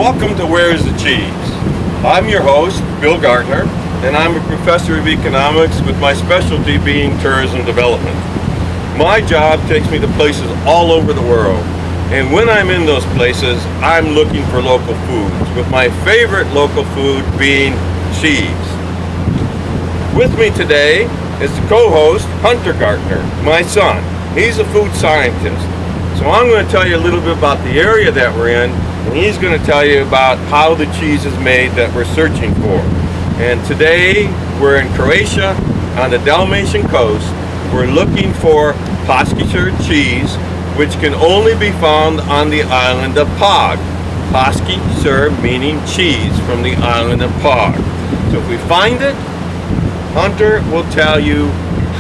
Welcome to Where's the Cheese? I'm your host, Bill Gartner, and I'm a professor of economics with my specialty being tourism development. My job takes me to places all over the world, and when I'm in those places, I'm looking for local foods, with my favorite local food being cheese. With me today is the co-host, Hunter Gartner, my son. He's a food scientist. So I'm going to tell you a little bit about the area that we're in, and he's going to tell you about how the cheese is made that we're searching for. And today we're in Croatia on the Dalmatian coast. We're looking for Paški Sir cheese, which can only be found on the island of Pag. Paški Sir meaning cheese from the island of Pag. So if we find it, Hunter will tell you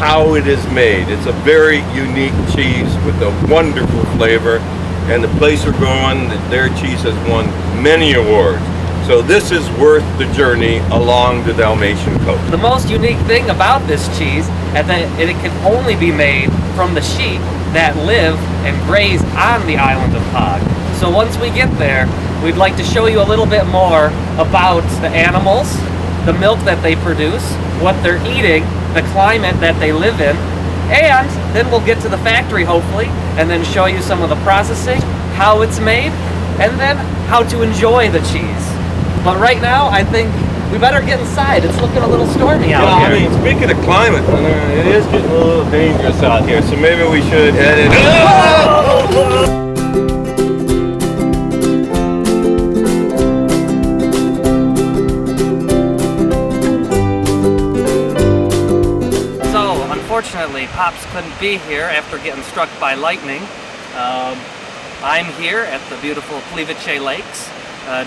how it is made. It's a very unique cheese with a wonderful flavor, and the place we're going, their cheese has won many awards. So this is worth the journey along the Dalmatian coast. The most unique thing about this cheese is that it can only be made from the sheep that live and graze on the island of Pag. So once we get there, we'd like to show you a little bit more about the animals, the milk that they produce, what they're eating, the climate that they live in, and then we'll get to the factory hopefully, and then show you some of the processing, how it's made, and then how to enjoy the cheese. But right now, I think we better get inside. It's looking a little stormy out here. I mean, speaking of climate, it is getting a little dangerous out here, so maybe we should head in. Unfortunately, Pops couldn't be here after getting struck by lightning. I'm here at the beautiful Plivice Lakes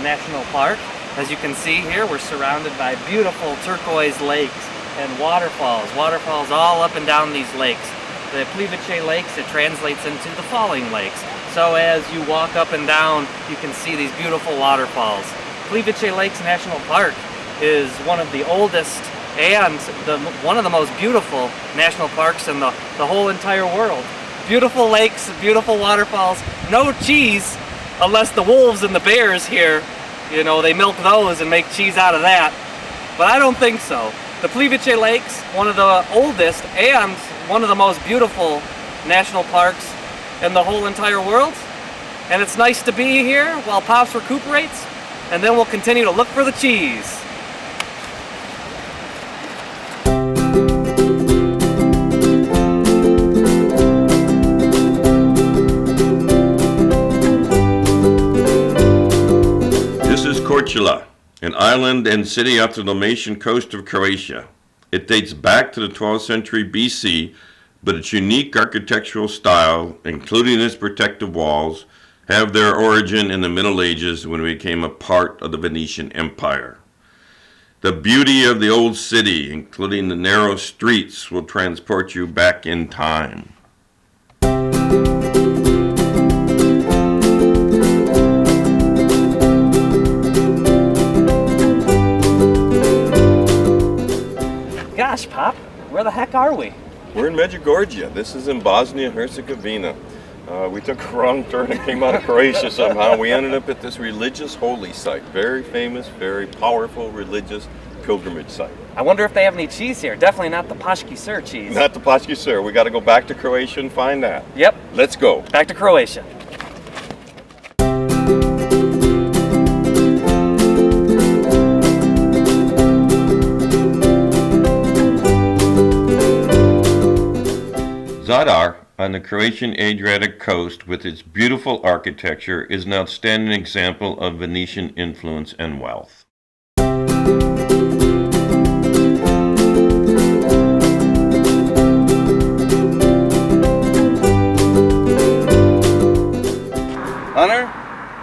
National Park. As you can see here, we're surrounded by beautiful turquoise lakes and waterfalls. Waterfalls all up and down these lakes. The Plivice Lakes, it translates into the falling lakes. So as you walk up and down, you can see these beautiful waterfalls. Plivice Lakes National Park is one of the oldest and one of the most beautiful national parks in the whole entire world. Beautiful lakes, beautiful waterfalls, no cheese unless the wolves and the bears here, you know, they milk those and make cheese out of that. But I don't think so. The Plivice Lakes, one of the oldest and one of the most beautiful national parks in the whole entire world. And it's nice to be here while Pops recuperates, and then we'll continue to look for the cheese. Korčula, an island and city off the Dalmatian coast of Croatia. It dates back to the 12th century BC, but its unique architectural style, including its protective walls, have their origin in the Middle Ages when it became a part of the Venetian Empire. The beauty of the old city, including the narrow streets, will transport you back in time. Gosh, Pop, where the heck are we? We're in Medjugorje. This is in Bosnia-Herzegovina. We took a wrong turn and came out of Croatia somehow. We ended up at this religious holy site. Very famous, very powerful religious pilgrimage site. I wonder if they have any cheese here. Definitely not the Paški Sir cheese. Not the Paški Sir. We got to go back to Croatia and find that. Yep. Let's go. Back to Croatia. Zadar, on the Croatian Adriatic coast with its beautiful architecture, is an outstanding example of Venetian influence and wealth. Hunter,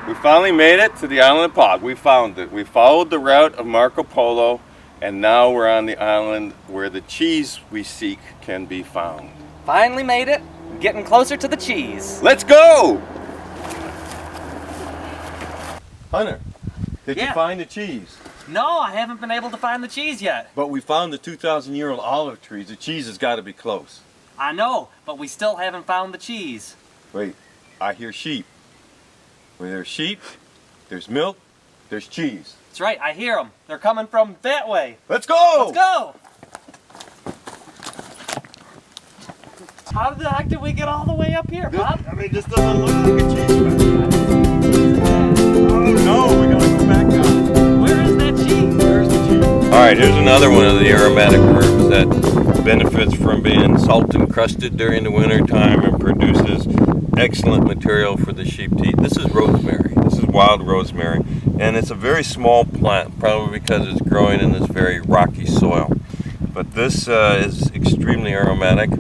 we finally made it to the island of Pag. We found it. We followed the route of Marco Polo, and now we're on the island where the cheese we seek can be found. Finally made it. Getting closer to the cheese. Let's go! Hunter, did you find the cheese? No, I haven't been able to find the cheese yet. But we found the 2,000-year-old olive trees. The cheese has got to be close. I know, but we still haven't found the cheese. Wait, I hear sheep. Where there's sheep, there's milk, there's cheese. That's right, I hear them. They're coming from that way. Let's go! Let's go! How the heck did we get all the way up here, Bob? I mean, this doesn't look like a cheese factory. Oh no, we gotta go back down. Where is that cheese? Where's the cheese? All right, here's another one of the aromatic herbs that benefits from being salt encrusted during the winter time and produces excellent material for the sheep to eat. This is rosemary. This is wild rosemary, and it's a very small plant, probably because it's growing in this very rocky soil. But this is extremely aromatic.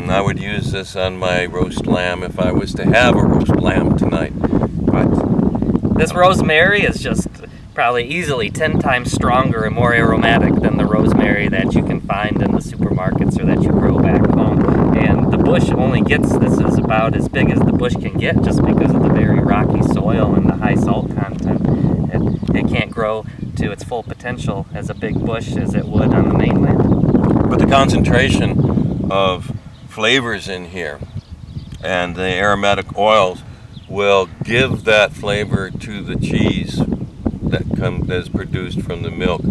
I would use this on my roast lamb if I was to have a roast lamb tonight. But this rosemary is just probably easily 10 times stronger and more aromatic than the rosemary that you can find in the supermarkets or that you grow back home. And the bush only gets, this is about as big as the bush can get just because of the very rocky soil and the high salt content. It can't grow to its full potential as a big bush as it would on the mainland. But the concentration of flavors in here and the aromatic oils will give that flavor to the cheese that is produced from the milk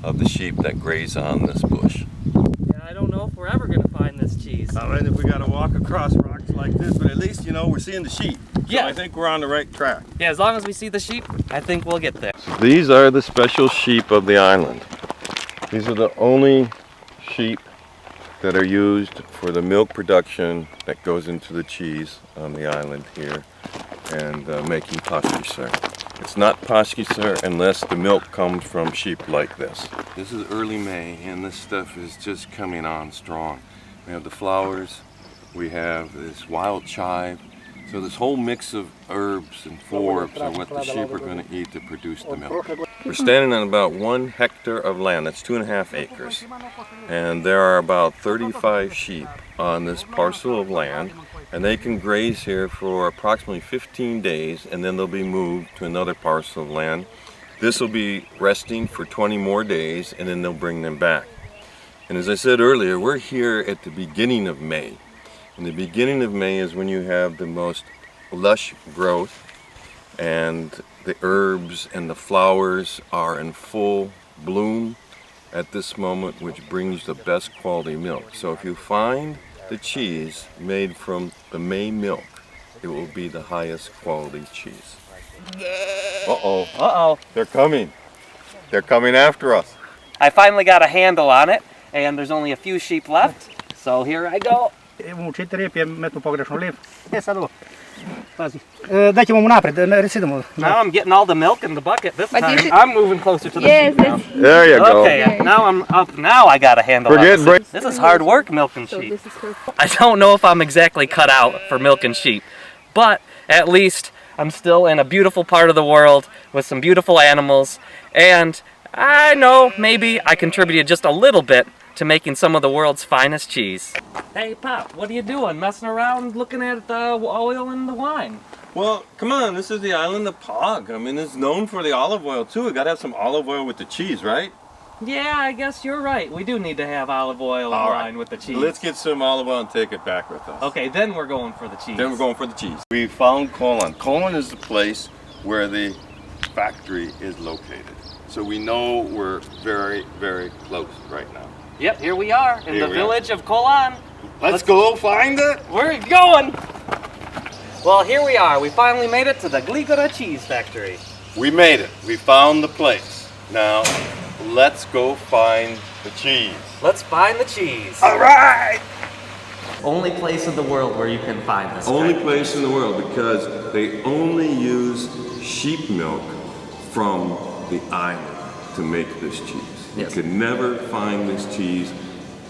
of the sheep that graze on this bush. Yeah, I don't know if we're ever going to find this cheese. I mean, if we got to walk across rocks like this, but at least, you know, we're seeing the sheep. Yeah. So I think we're on the right track. Yeah, as long as we see the sheep, I think we'll get there. These are the special sheep of the island. These are the only sheep that are used for the milk production that goes into the cheese on the island here and making pasteuriseur. It's not pasteuriseur unless the milk comes from sheep like this. This is early May and this stuff is just coming on strong. We have the flowers, we have this wild chive, so this whole mix of herbs and forbs are what the sheep are going to eat to produce the milk. We're standing on about 1 hectare of land, that's 2.5 acres. And there are about 35 sheep on this parcel of land, and they can graze here for approximately 15 days, and then they'll be moved to another parcel of land. This will be resting for 20 more days, and then they'll bring them back. And as I said earlier, we're here at the beginning of May. And the beginning of May is when you have the most lush growth, and the herbs and the flowers are in full bloom at this moment, which brings the best quality milk. So if you find the cheese made from the May milk, it will be the highest quality cheese. Uh-oh. Uh-oh. They're coming. They're coming after us. I finally got a handle on it, and there's only a few sheep left, so here I go. Now I'm getting all the milk in the bucket this time. I'm moving closer to the sheep now. There you go. Okay, now I'm up. Now I got a handle on it. This is hard work milking sheep. I don't know if I'm exactly cut out for milking sheep, but at least I'm still in a beautiful part of the world with some beautiful animals, and I know maybe I contributed just a little bit to making some of the world's finest cheese. Hey Pop, what are you doing? Messing around looking at the oil and the wine? Well, come on, this is the island of Pog. I mean, it's known for the olive oil too. We gotta have some olive oil with the cheese, right? Yeah, I guess you're right. We do need to have olive oil and wine with the cheese. Let's get some olive oil and take it back with us. Okay, then we're going for the cheese. Then we're going for the cheese. We found Colon. Colon is the place where the factory is located. So we know we're very, very close right now. Yep, here we are in the village of Colon. Let's go find it. Where are you going? Well, here we are. We finally made it to the Gligora Cheese Factory. We made it. We found the place. Now, let's go find the cheese. Let's find the cheese. All right. Only place in the world where you can find this. Only place in the world because they only use sheep milk from the island to make this cheese. Yes. You could never find this cheese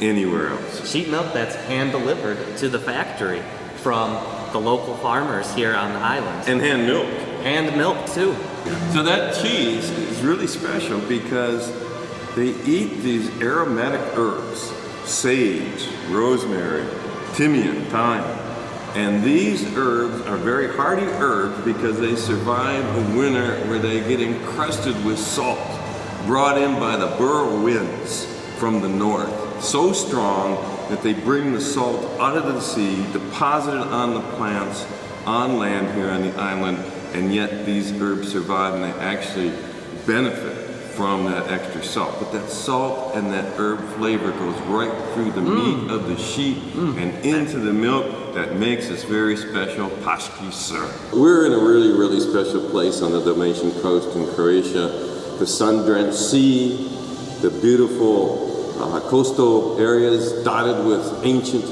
anywhere else. Sheep milk that's hand delivered to the factory from the local farmers here on the island. And hand milk. Hand milk too. So that cheese is really special because they eat these aromatic herbs, sage, rosemary, thymian, thyme. And these herbs are very hardy herbs because they survive a winter where they get encrusted with salt, brought in by the bur winds from the north. So strong that they bring the salt out of the sea, deposit it on the plants on land here on the island, and yet these herbs survive and they actually benefit from that extra salt. But that salt and that herb flavor goes right through the meat of the sheep and into the milk that makes this very special paški sir. We're in a really, really special place on the Dalmatian coast in Croatia. The sun-drenched sea, the beautiful coastal areas dotted with ancient,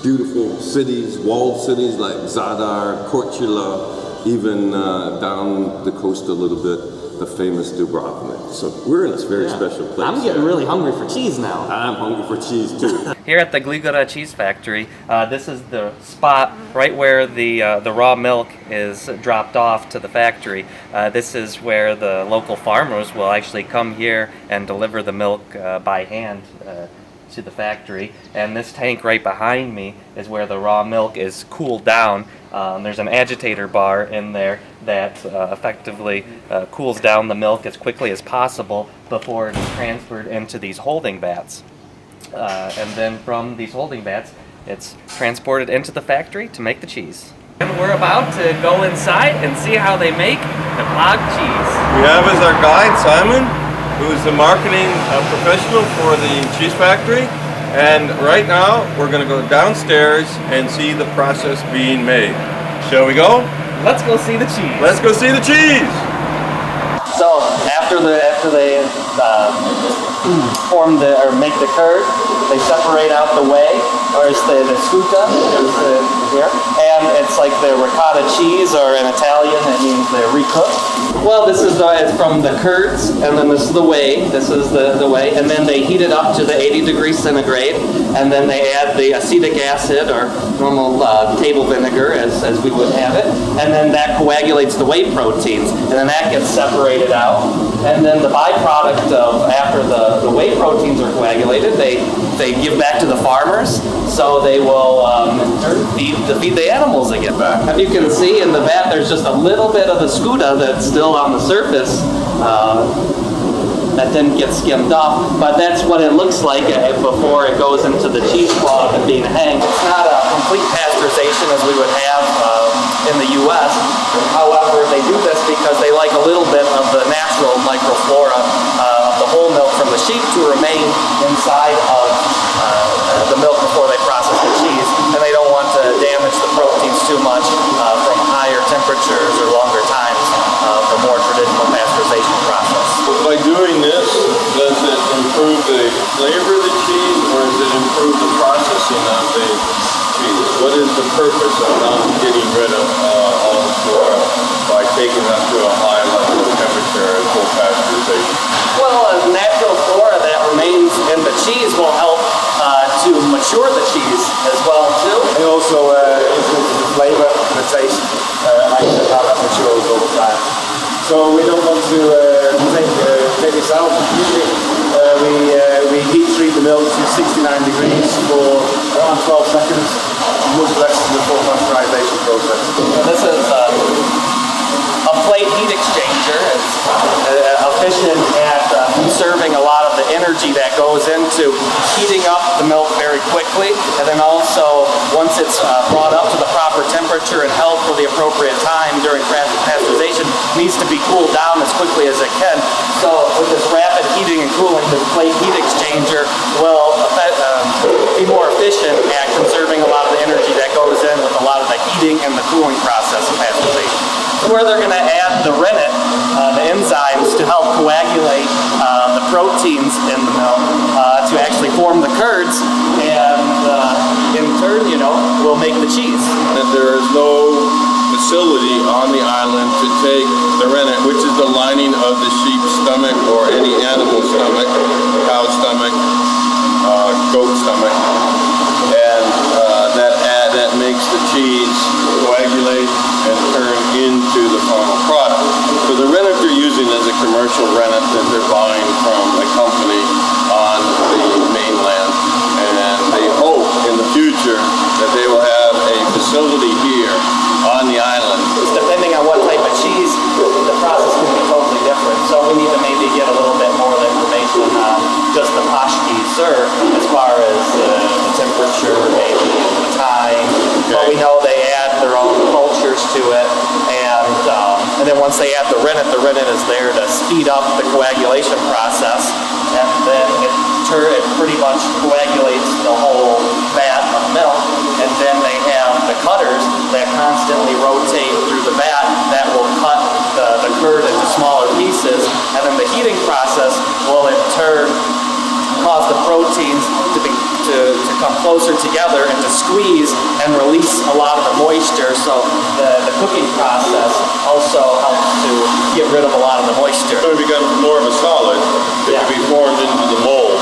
beautiful cities, walled cities like Zadar, Korčula, even down the coast a little bit, the famous Dubrovnik. So we're in this very special place. I'm getting really hungry for cheese now. I'm hungry for cheese too. Here at the Gligora Cheese Factory, this is the spot right where the raw milk is dropped off to the factory. This is where the local farmers will actually come here and deliver the milk by hand to the factory. And this tank right behind me is where the raw milk is cooled down. There's an agitator bar in there that effectively cools down the milk as quickly as possible before it is transferred into these holding vats. And then from these holding vats, it's transported into the factory to make the cheese. And we're about to go inside and see how they make the Prague cheese. We have as our guide Simon, who is the marketing professional for the cheese factory. And right now, we're going to go downstairs and see the process being made. Shall we go? Let's go see the cheese. Let's go see the cheese! So after they form or make the curd, they separate out the whey, or it's the skuta, here, and it's like the ricotta cheese, or in Italian it means the recooked. Well, this is it's from the curds, and then this is the whey. This is the whey, and then they heat it up to the 80 degrees centigrade, and then they add the acetic acid or normal table vinegar as we would have it, and then that coagulates the whey proteins, and then that gets separated out, and then the byproduct of after the whey proteins are coagulated, they give back to the farmers, so they will feed the animals again. As you can see in the vat, there's just a little bit of the skuta that's still on the surface. That then gets skimmed off, but that's what it looks like before it goes into the cheesecloth and being hanged. It's not a complete pasteurization as we would have in the U.S. However, they do this because they like a little bit of the natural microflora of the whole milk from the sheep to remain inside of the milk before they process the cheese, and they don't want to damage the proteins too much from higher temperatures or longer times for more traditional pasteurization process. By doing this, does it improve the flavor of the cheese, or does it improve the processing of the cheese? What is the purpose of not getting rid of all the flora by taking them to a high level of temperature and full pasteurization? Well, natural flora that remains in the cheese will help to mature the cheese as well too. It also influences the flavor and the taste, how that matures over time. So we don't want to take this out. Usually we heat treat the milk to 69 degrees for around 12 seconds, much less than the full pasteurization process. This is a plate heat exchanger. It's efficient at conserving a lot of the energy that goes into heating up the milk very quickly, and then also once it's brought up to the proper temperature and held for the appropriate time during pasteurization, needs to be cooled down as quickly as it can. So with this rapid heating and cooling, the plate heat exchanger will be more efficient at conserving a lot of the energy that goes in with a lot of the heating and the cooling process of pasteurization. Where they're going to add the rennet, the enzymes, to help coagulate the proteins in the milk to actually form the curds, and in turn, will make the cheese. And there is no facility on the island to take the rennet, which is the lining of the sheep's stomach or any animal stomach, cow stomach, goat stomach, and that makes the cheese coagulate and turn into the final product. So the rennet they're using is a commercial rennet that they're buying from a company on the mainland, and they hope in the future that they will have a facility here on the island. Depending on what type of cheese, the process can be totally different. So we need to maybe get a little bit more of the information on just the paški sir, as far as the temperature, maybe the time. Okay. But we know they add their own cultures to it, and then once they add the rennet is there to speed up the coagulation process, and then it pretty much coagulates the whole vat of milk, and then they have the cutters that constantly rotate through the vat that will cut the curd into smaller pieces, and then the heating process will in turn cause the proteins to come closer together and to squeeze and release a lot of the moisture, so the cooking process also helps to get rid of a lot of the moisture. When it becomes more of a solid, it can be formed into the mold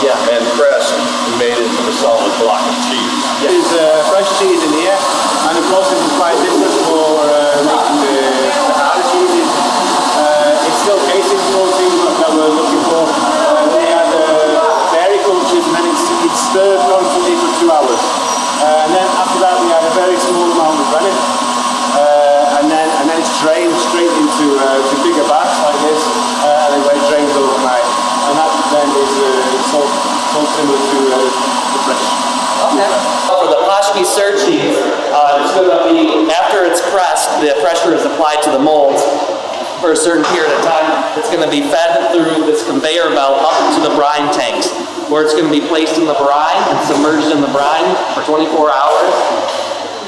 and pressed and made into the solid block of cheese. There is fresh cheese in here, and the process is quite different for making the harder cheeses. It's still casein protein that we're looking for. We had dairy cultures, and then it's stirred constantly for 2 hours. And then after that, we had a very small amount of rennet, and then it's drained straight into bigger bags like this, and then it drains overnight. And that then is sold similar to the fresh. Okay. For the Pashki Sir cheese, it's going to be, after it's pressed, the pressure is applied to the molds for a certain period of time. It's going to be fed through this conveyor belt up to the brine tanks, where it's going to be placed in the brine and submerged in the brine for 24 hours.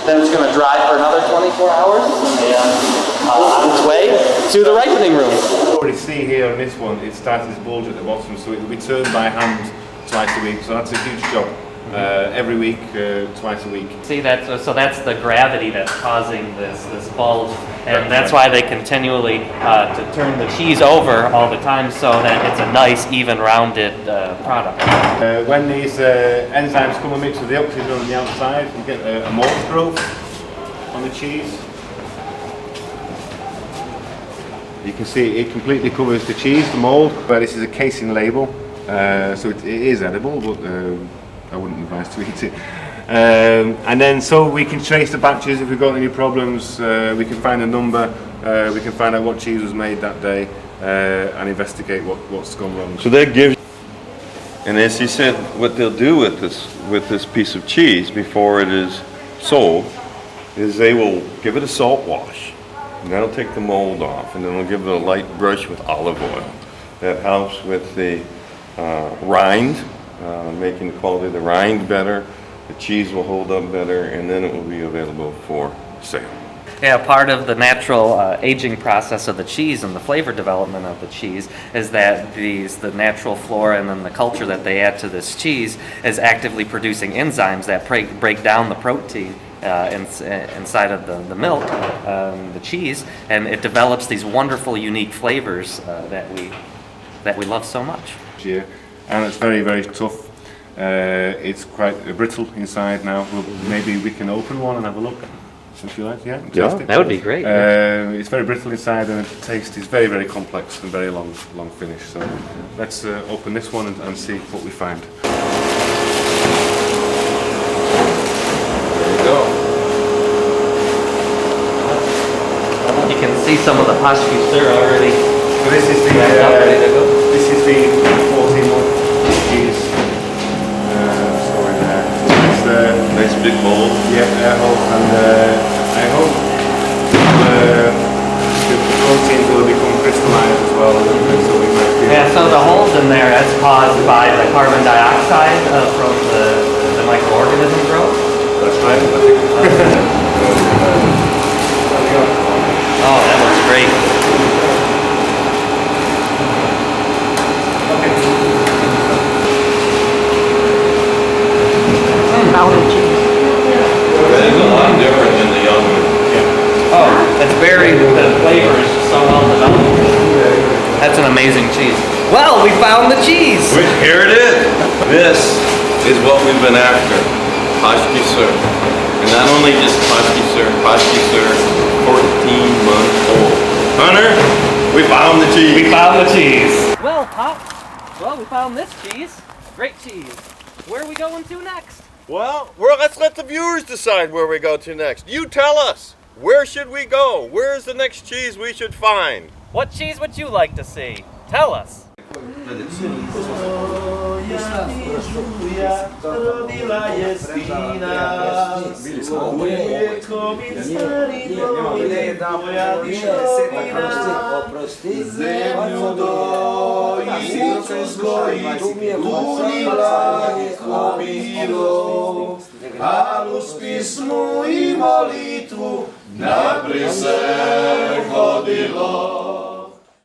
Then it's going to dry for another 24 hours and on its way to the ripening room. You already see here on this one, it starts this bulge at the bottom, so it will be turned by hand twice a week. So that's a huge job. Every week, twice a week. See, so that's the gravity that's causing this bulge, and that's why they continually to turn the cheese over all the time so that it's a nice, even, rounded product. When these enzymes come and mix with the oxygen on the outside, you get a mold growth on the cheese. You can see it completely covers the cheese, the mold, but this is a casein label, so it is edible, but I wouldn't advise to eat it. And then so we can trace the batches if we've got any problems, we can find a number, we can find out what cheese was made that day, and investigate what's gone wrong. So that gives, and as he said, what they'll do with this piece of cheese before it is sold is they will give it a salt wash, and that'll take the mold off, and then they'll give it a light brush with olive oil. That helps with the rind, making the quality of the rind better. The cheese will hold up better, and then it will be available for sale. Yeah, part of the natural aging process of the cheese and the flavor development of the cheese is that the natural flora and then the culture that they add to this cheese is actively producing enzymes that break down the protein inside of the milk, the cheese, and it develops these wonderful, unique flavors that we love so much. Yeah, and it's very, very tough. It's quite brittle inside now. Maybe we can open one and have a look. If you like, yeah, that would be great. It's very brittle inside, and the taste is very, very complex and very long finish. So let's open this one and see what we find. There you go. You can see some of the Pashki Sir already. So this is the ready to go. This is the 14-month cheese story there. It's Nice big mold. yeah, air holes, and I hope the proteins will become crystallized as well. So we might be Yeah, so the holes in there, that's caused by the carbon dioxide from the microorganism growth. That's right. I think. Oh, that looks great. It's a lot different than the young one. Oh, it's very, the flavor is just so well developed. That's an amazing cheese. Well, we found the cheese! Here it is. This is what we've been after. Pashki Sir. And not only just Pashki Sir, 14 months old. Hunter, we found the cheese. We found the cheese. Well, Pop, we found this cheese. Great cheese. Where are we going to next? Well, let's let the viewers decide where we go to next. You tell us. Where should we go? Where's the next cheese we should find? What cheese would you like to see? Tell us. rodila je sina, uvijeko mi stanimo, moja djevina, zemlju doji, uzgoji, unila milo, ali uz pismu i molitvu naprijed se hodilo.